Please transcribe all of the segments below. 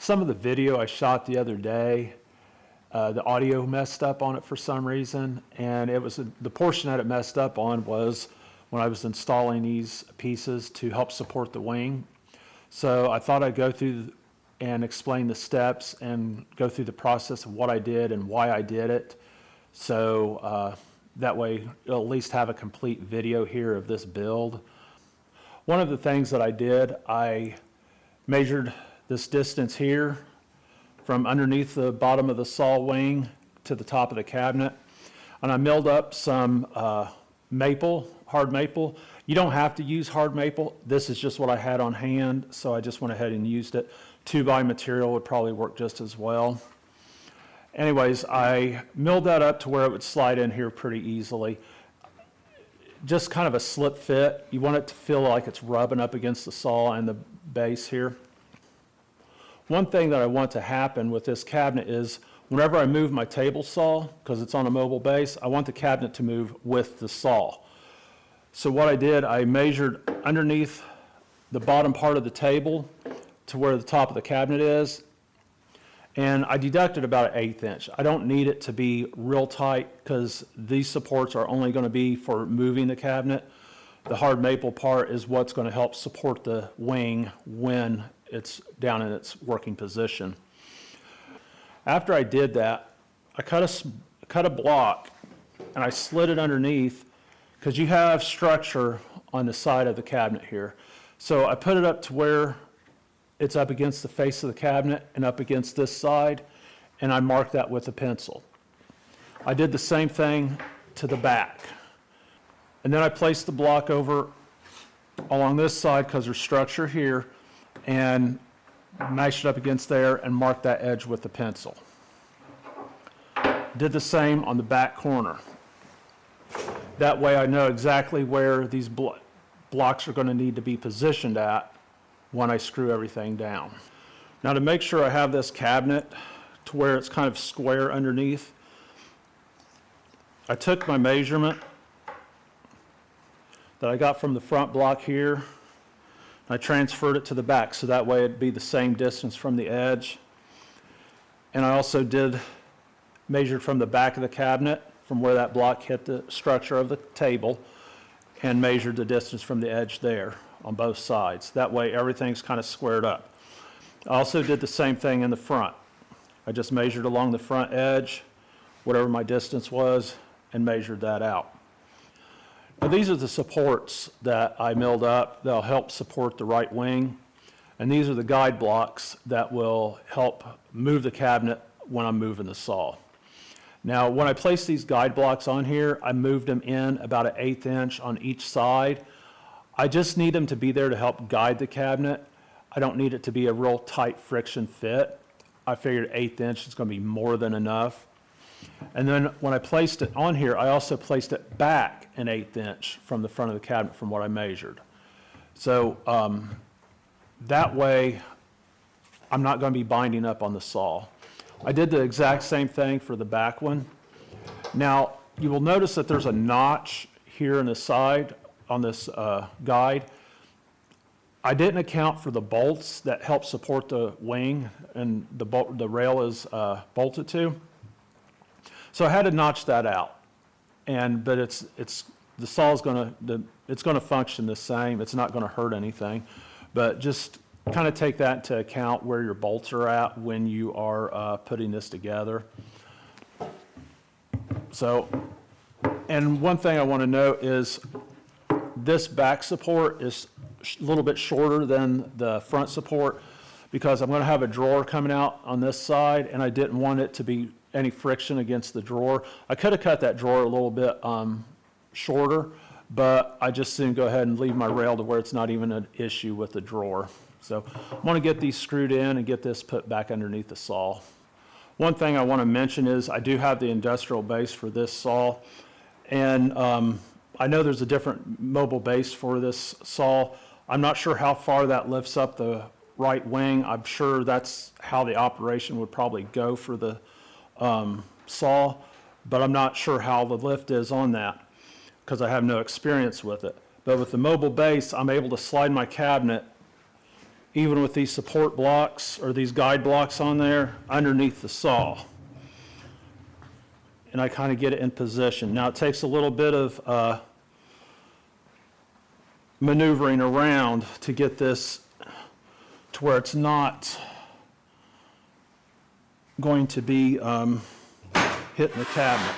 some of the video I shot the other day, the audio messed up on it for some reason, and it was the portion that it messed up on was when I was installing these pieces to help support the wing. So I thought I'd go through and explain the steps and go through the process of what I did and why I did it. So that way you'll at least have a complete video here of this build. One of the things that I did, I measured this distance here from underneath the bottom of the saw wing to the top of the cabinet. And I milled up some maple, hard maple. You don't have to use hard maple. This is just what I had on hand, so I just went ahead and used it. 2x material would probably work just as well. Anyways, I milled that up to where it would slide in here pretty easily. Just kind of a slip fit. You want it to feel like it's rubbing up against the saw and the base here. One thing that I want to happen with this cabinet is whenever I move my table saw, because it's on a mobile base, I want the cabinet to move with the saw. So what I did, I measured underneath the bottom part of the table to where the top of the cabinet is, and I deducted about an 1/8 inch. I don't need it to be real tight because these supports are only going to be for moving the cabinet. The hard maple part is what's going to help support the wing when it's down in its working position. After I did that, I cut a block and I slid it underneath because you have structure on the side of the cabinet here. So I put it up to where it's up against the face of the cabinet and up against this side, and I marked that with a pencil. I did the same thing to the back. And then I placed the block over along this side because there's structure here, and matched it up against there and marked that edge with the pencil. Did the same on the back corner. That way I know exactly where these blocks are going to need to be positioned at when I screw everything down. Now, to make sure I have this cabinet to where it's kind of square underneath, I took my measurement that I got from the front block here, I transferred it to the back so that way it'd be the same distance from the edge. And I also measured from the back of the cabinet from where that block hit the structure of the table and measured the distance from the edge there on both sides. That way everything's kind of squared up. I also did the same thing in the front. I just measured along the front edge, whatever my distance was, and measured that out. Now, these are the supports that I milled up that'll help support the right wing, and these are the guide blocks that will help move the cabinet when I'm moving the saw. Now, when I placed these guide blocks on here, I moved them in about an 1/8 inch on each side. I just need them to be there to help guide the cabinet. I don't need it to be a real tight friction fit. I figured 1/8 inch is going to be more than enough. And then when I placed it on here, I also placed it back an 1/8 inch from the front of the cabinet from what I measured. So that way, I'm not going to be binding up on the saw. I did the exact same thing for the back one. Now, you will notice that there's a notch here in the side on this guide. I didn't account for the bolts that help support the wing and the rail is bolted to. So I had to notch that out. But the saw is going to function the same. It's not going to hurt anything. But just kind of take that into account where your bolts are at when you are putting this together. So, and one thing I want to note is this back support is a little bit shorter than the front support because I'm going to have a drawer coming out on this side, and I didn't want it to be any friction against the drawer. I could have cut that drawer a little bit shorter, but I just soon go ahead and leave my rail to where it's not even an issue with the drawer. So I want to get these screwed in and get this put back underneath the saw. One thing I want to mention is I do have the industrial base for this saw, and I know there's a different mobile base for this saw. I'm not sure how far that lifts up the right wing. I'm sure that's how the operation would probably go for the saw, but I'm not sure how the lift is on that because I have no experience with it. But with the mobile base, I'm able to slide my cabinet even with these support blocks or these guide blocks on there, underneath the saw. And I kind of get it in position. Now it takes a little bit of maneuvering around to get this to where it's not going to be hitting the cabinet.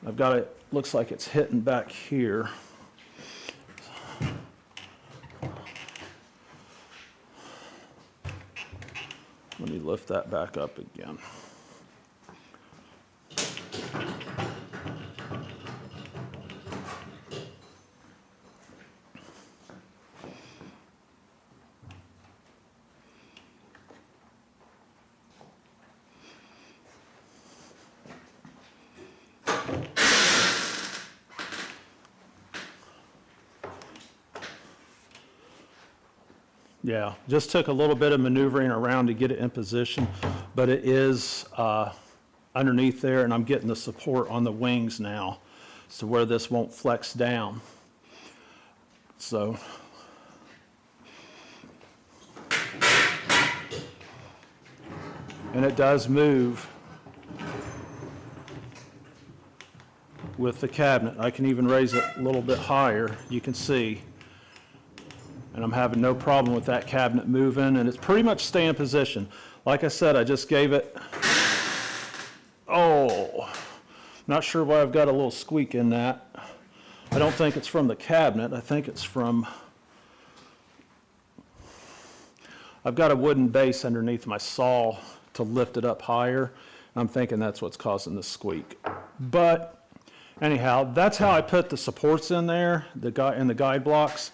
I've got it, looks like it's hitting back here. Let me lift that back up again. Yeah, just took a little bit of maneuvering around to get it in position, but it is underneath there, and I'm getting the support on the wings now, so where this won't flex down. So, and it does move with the cabinet. I can even raise it a little bit higher, you can see. And I'm having no problem with that cabinet moving, and it's pretty much staying in position. Like I said, I just gave it, not sure why I've got a little squeak in that. I don't think it's from the cabinet, I think it's from, I've got a wooden base underneath my saw to lift it up higher. I'm thinking that's what's causing the squeak. But anyhow, that's how I put the supports in there, in the guide blocks.